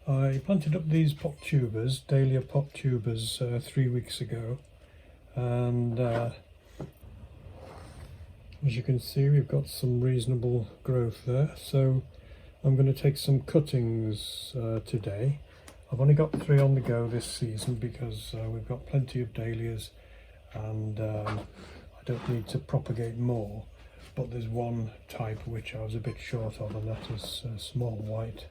I planted up these pot tubers, Dahlia pot tubers, 3 weeks ago, and as you can see we've got some reasonable growth there. So I'm going to take some cuttings today. I've only got 3 on the go this season because we've got plenty of dahlias, and I don't need to propagate more, but there's one type which I was a bit short of, and that is small white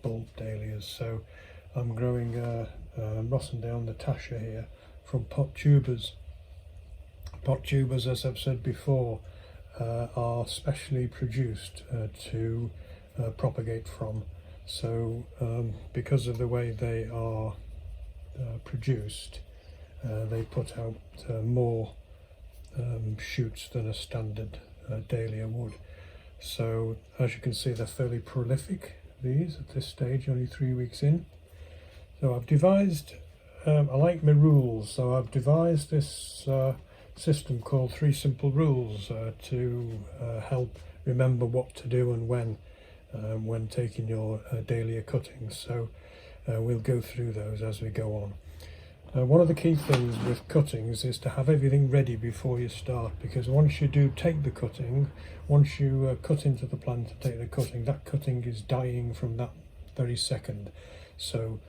bulb dahlias. So I'm growing Rossendale Natasha here from pot tubers. Pot tubers, as I've said before, are specially produced to propagate from. So because of the way they are produced, they put out more shoots than a standard dahlia would. So as you can see, they're fairly prolific, these, at this stage, only 3 weeks in. So I've devised, I like my rules, so I've devised this system called 3 simple rules to help remember what to do and when taking your dahlia cuttings. So we'll go through those as we go on. One of the key things with cuttings is to have everything ready before you start, because once you do take the cutting, once you cut into the plant to take the cutting, that cutting is dying from that very second. So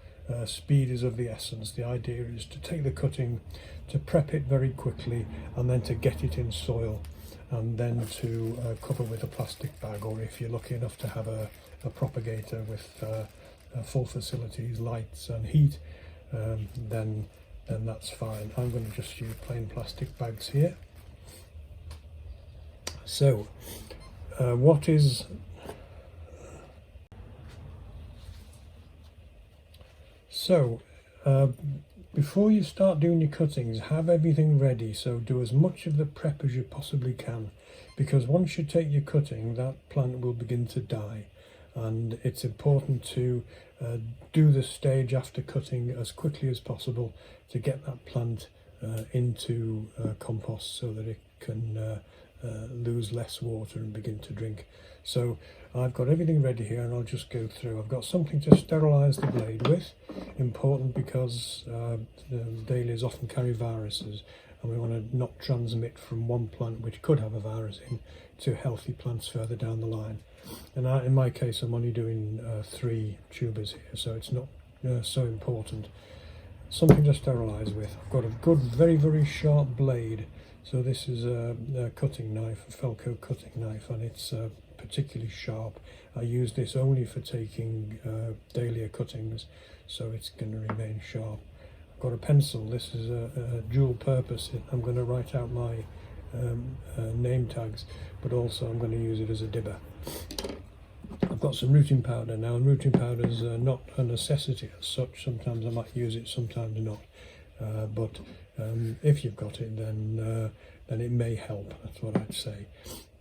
speed is of the essence. The idea is to take the cutting, to prep it very quickly, and then to get it in soil, and then to cover with a plastic bag, or if you're lucky enough to have a propagator with full facilities, lights and heat, then that's fine. I'm going to just use plain plastic bags here. So before you start doing your cuttings, have everything ready. So do as much of the prep as you possibly can, because once you take your cutting, that plant will begin to die, and it's important to do the stage after cutting as quickly as possible to get that plant into compost so that it can lose less water and begin to drink. So I've got everything ready here, and I'll just go through. I've got something to sterilize the blade with, important because the dahlias often carry viruses, and we want to not transmit from one plant which could have a virus in to healthy plants further down the line. And in my case, I'm only doing 3 tubers here, so it's not so important. Something to sterilize with. I've got a good, very, very sharp blade. So this is a cutting knife, a Felco cutting knife, and it's particularly sharp. I use this only for taking dahlia cuttings, so it's going to remain sharp. I've got a pencil. This is a dual purpose. I'm going to write out my name tags, but also I'm going to use it as a dibber. I've got some rooting powder now, and rooting powder is not a necessity as such. Sometimes I might use it, sometimes not. But if you've got it, then it may help. That's what I'd say.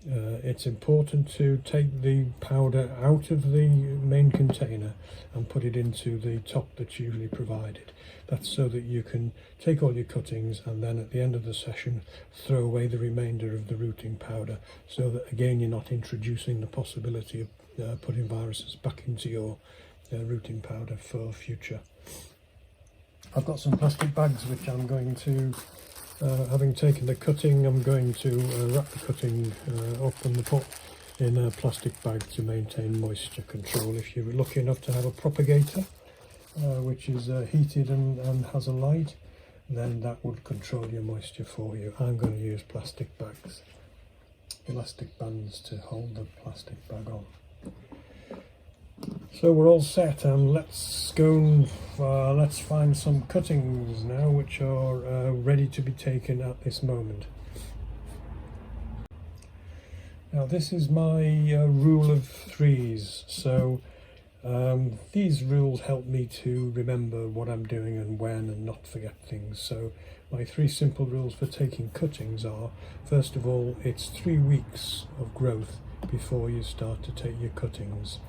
It's important to take the powder out of the main container and put it into the top that's usually provided. That's so that you can take all your cuttings, and then at the end of the session throw away the remainder of the rooting powder, so that again you're not introducing the possibility of putting viruses back into your rooting powder for future. I've got some plastic bags which I'm going to, having taken the cutting, I'm going to wrap the cutting up and put in a plastic bag to maintain moisture control. If you're lucky enough to have a propagator which is heated and has a light, then that would control your moisture for you. I'm going to use plastic bags, elastic bands to hold the plastic bag on. So we're all set, and let's go and let's find some cuttings now which are ready to be taken at this moment. Now this is my rule of 3s. So these rules help me to remember what I'm doing and when, and not forget things. So my 3 simple rules for taking cuttings are: first of all, it's 3 weeks of growth before you start to take your cuttings.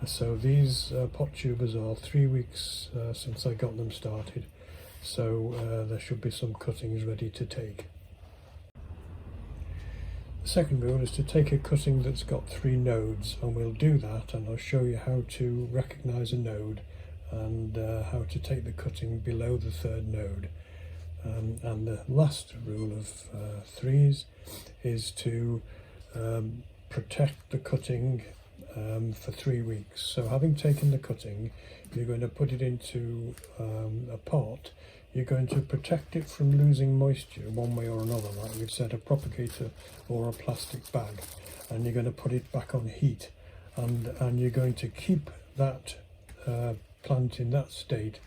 So these pot tubers are 3 weeks since I got them started, so there should be some cuttings ready to take. second rule is to take a cutting that's got 3 nodes, and we'll do that, and I'll show you how to recognise a node and how to take the cutting below the 3rd node. And the last rule of 3s is to protect the cutting for 3 weeks. So having taken the cutting, you're going to put it into a pot. You're going to protect it from losing moisture one way or another, like we've said, a propagator or a plastic bag, and you're going to put it back on heat, and you're going to keep that plant in that state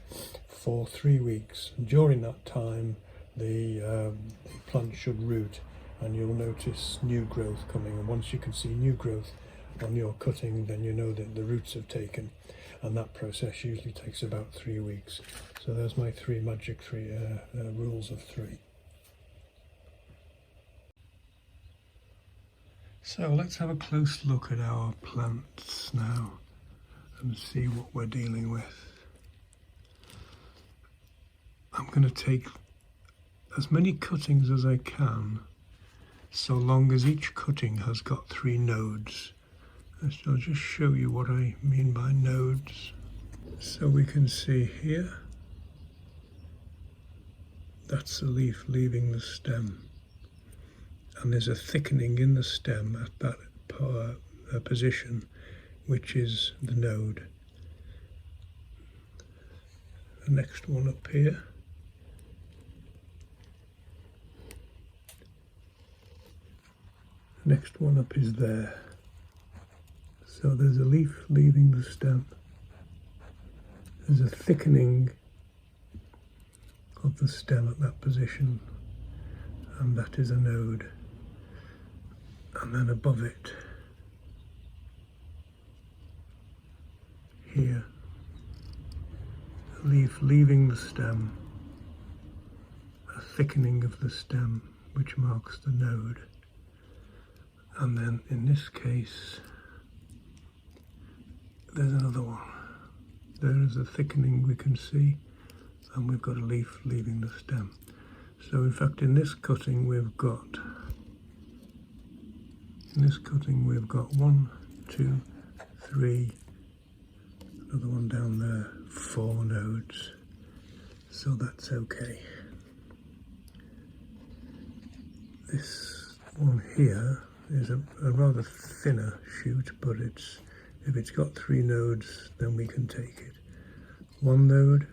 for 3 weeks. And during that time the plant should root, and you'll notice new growth coming, and once you can see new growth on your cutting, then you know that the roots have taken, and that process usually takes about 3 weeks. So there's my 3 magic rules of 3. So let's have a close look at our plants now and see what we're dealing with. I'm going to take as many cuttings as I can, so long as each cutting has got 3 nodes. I'll just show you what I mean by nodes. So we can see here, that's the leaf leaving the stem, and there's a thickening in the stem at that position, which is the node. The next one up here, the next one up is there. So there's a leaf leaving the stem, there's a thickening of the stem at that position, and that is a node. And then above it, here, a leaf leaving the stem, a thickening of the stem which marks the node. And then in this case there's another one. There is a thickening we can see, and we've got a leaf leaving the stem. So in fact in this cutting we've got 1, 2, 3, another one down there, 4 nodes. So that's okay. This one here is a rather thinner shoot, but if it's got 3 nodes, then we can take it. 1 node,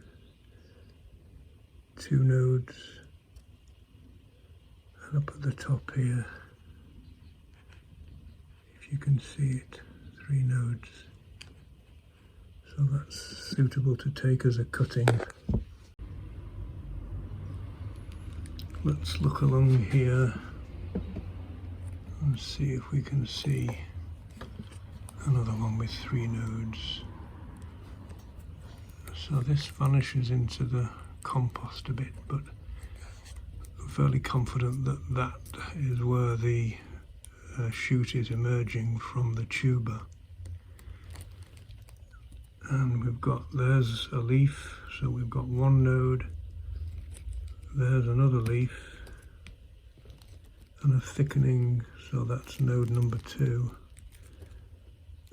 2 nodes, and up at the top here, if you can see it, 3 nodes. So that's suitable to take as a cutting. Let's look along here and see if we can see another one with 3 nodes. So this vanishes into the compost a bit, but I'm fairly confident that that is where the shoot is emerging from the tuber. And there's a leaf, so we've got 1 node, there's another leaf, and a thickening, so that's node number 2.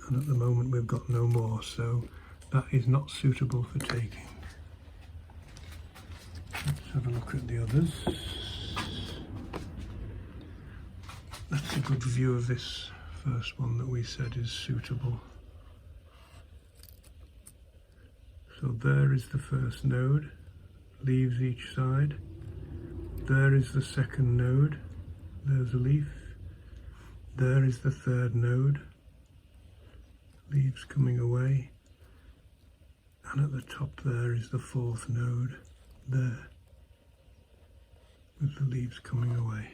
And at the moment we've got no more, so that is not suitable for taking. Let's have a look at the others. That's a good view of this first one that we said is suitable. So there is the first node, leaves each side. There is the second node, there's a leaf. There is the 3rd node, leaves coming away. And at the top there is the 4th node, there, with the leaves coming away.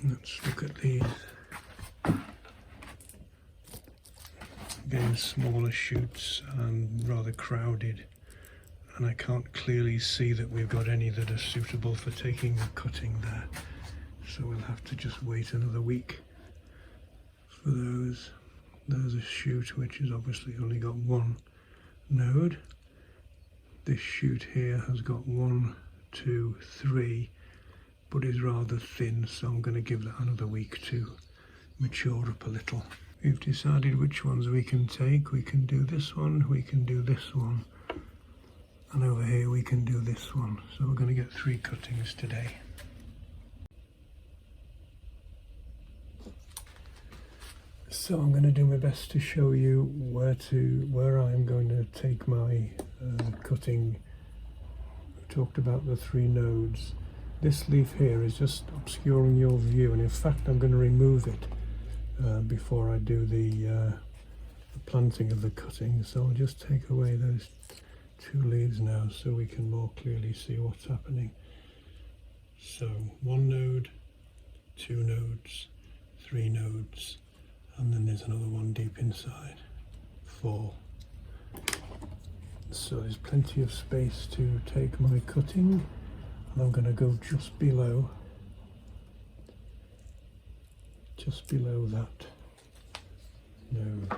Let's look at these. Again, smaller shoots and rather crowded, and I can't clearly see that we've got any that are suitable for taking a cutting there. So we'll have to just wait another week for those. There's a shoot which has obviously only got 1 node. This shoot here has got 1, 2, 3, but is rather thin, so I'm going to give that another week to mature up a little. We've decided which ones we can take. We can do this one, we can do this one, and over here we can do this one. So we're going to get 3 cuttings today. So I'm going to do my best to show you where I'm going to take my cutting. I talked about the 3 nodes. This leaf here is just obscuring your view, and in fact I'm going to remove it before I do the planting of the cutting. So I'll just take away those 2 leaves now so we can more clearly see what's happening. So 1 node, 2 nodes, 3 nodes, and then there's another one deep inside, 4. So there's plenty of space to take my cutting, and I'm going to go just below that node.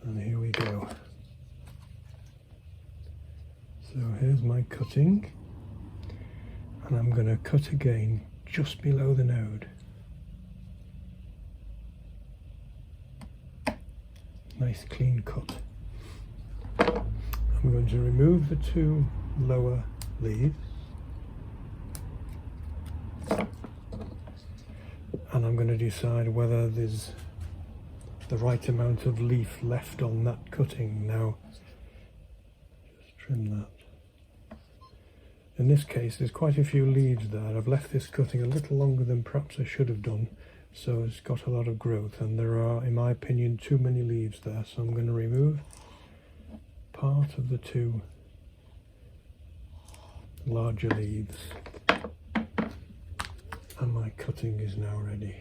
And here we go. So here's my cutting. And I'm going to cut again just below the node. Nice clean cut. I'm going to remove the 2 lower leaves, and I'm going to decide whether there's the right amount of leaf left on that cutting. Now, just trim that. In this case, there's quite a few leaves there. I've left this cutting a little longer than perhaps I should have done, so it's got a lot of growth, and there are, in my opinion, too many leaves there. So I'm going to remove part of the 2 larger leaves, and my cutting is now ready.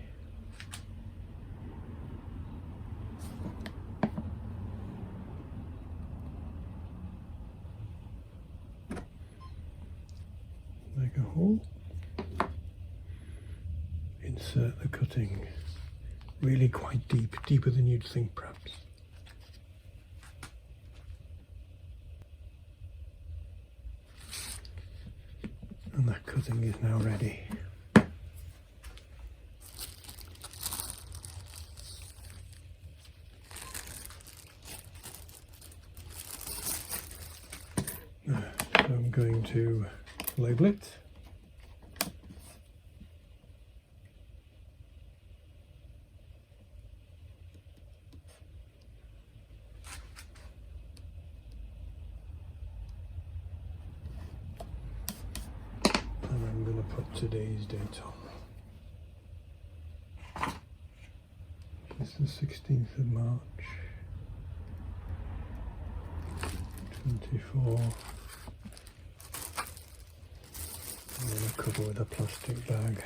Make a hole, insert the cutting, really quite deep, deeper than you'd think perhaps. And that cutting is now ready. So I'm going to label it. And I'm going to put today's date on. It's the 16th of March, 24. I'm going to cover with a plastic bag.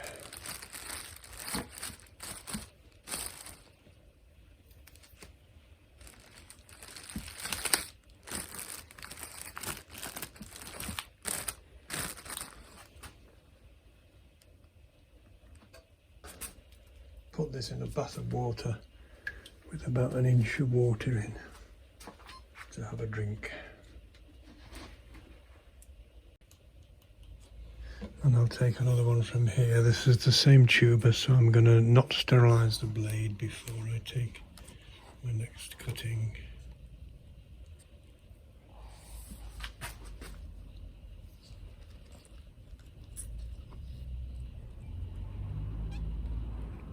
Put this in a bath of water with about 1 inch of water in to have a drink. And I'll take another one from here. This is the same tuber, so I'm going to not sterilise the blade before I take my next cutting.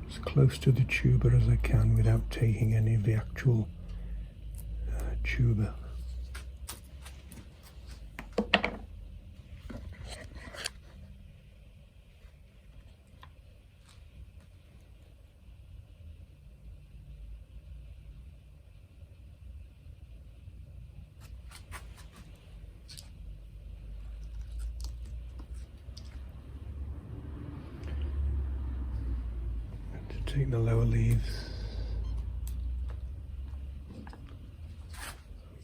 As close to the tuber as I can without taking any of the actual tuber. Take the lower leaves.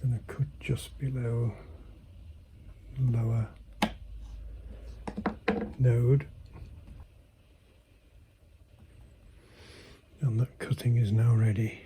I'm going to cut just below the lower node, and that cutting is now ready.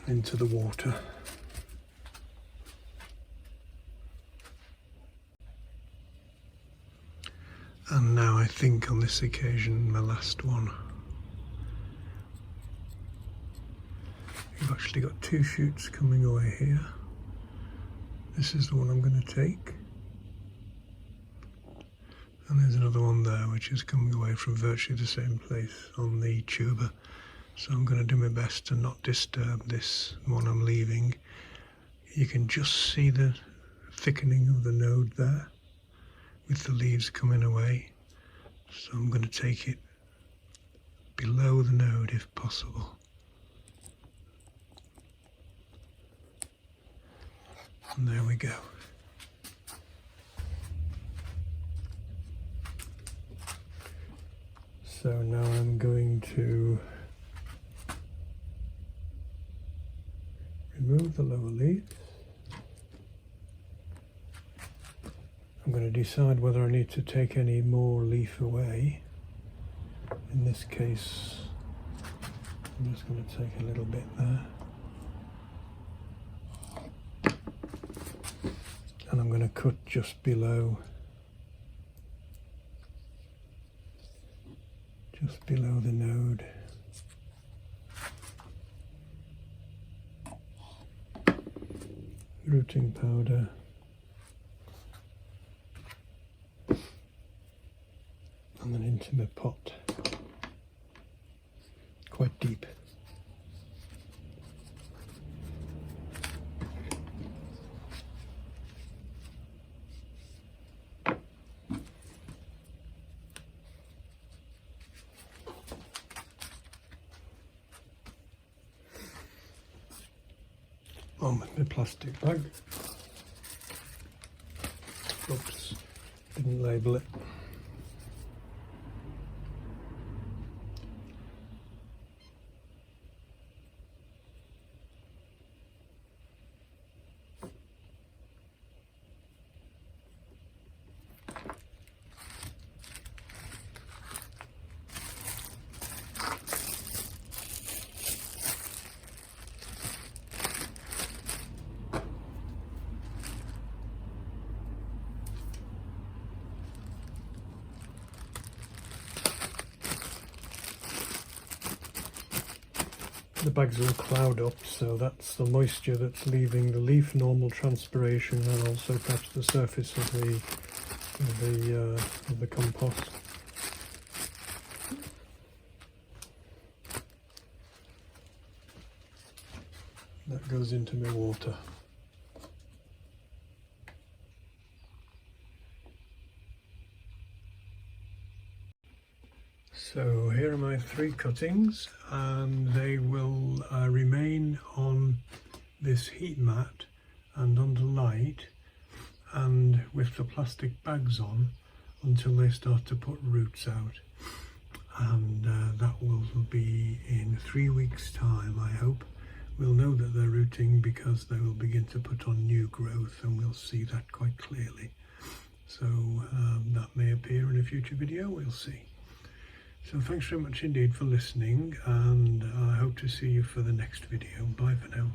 into the water. And now I think on this occasion, my last one. We've actually got 2 shoots coming away here. This is the one I'm going to take. And there's another one there which is coming away from virtually the same place on the tuber. So I'm going to do my best to not disturb this one I'm leaving. You can just see the thickening of the node there with the leaves coming away. So I'm going to take it below the node if possible. And there we go. So now I'm going to remove the lower leaves. I'm going to decide whether I need to take any more leaf away. In this case, I'm just going to take a little bit there. And I'm going to cut just below the node. Rooting powder. And then into my pot. Quite deep. On with my plastic bag. Oops, didn't label it. The bags will cloud up, so that's the moisture that's leaving the leaf, normal transpiration, and also perhaps the surface of the compost. That goes into my water. So here are my 3 cuttings, and they will remain on this heat mat and under light and with the plastic bags on until they start to put roots out. And that will be in 3 weeks' time, I hope. We'll know that they're rooting because they will begin to put on new growth, and we'll see that quite clearly. So that may appear in a future video, we'll see. So thanks very much indeed for listening, and I hope to see you for the next video. Bye for now.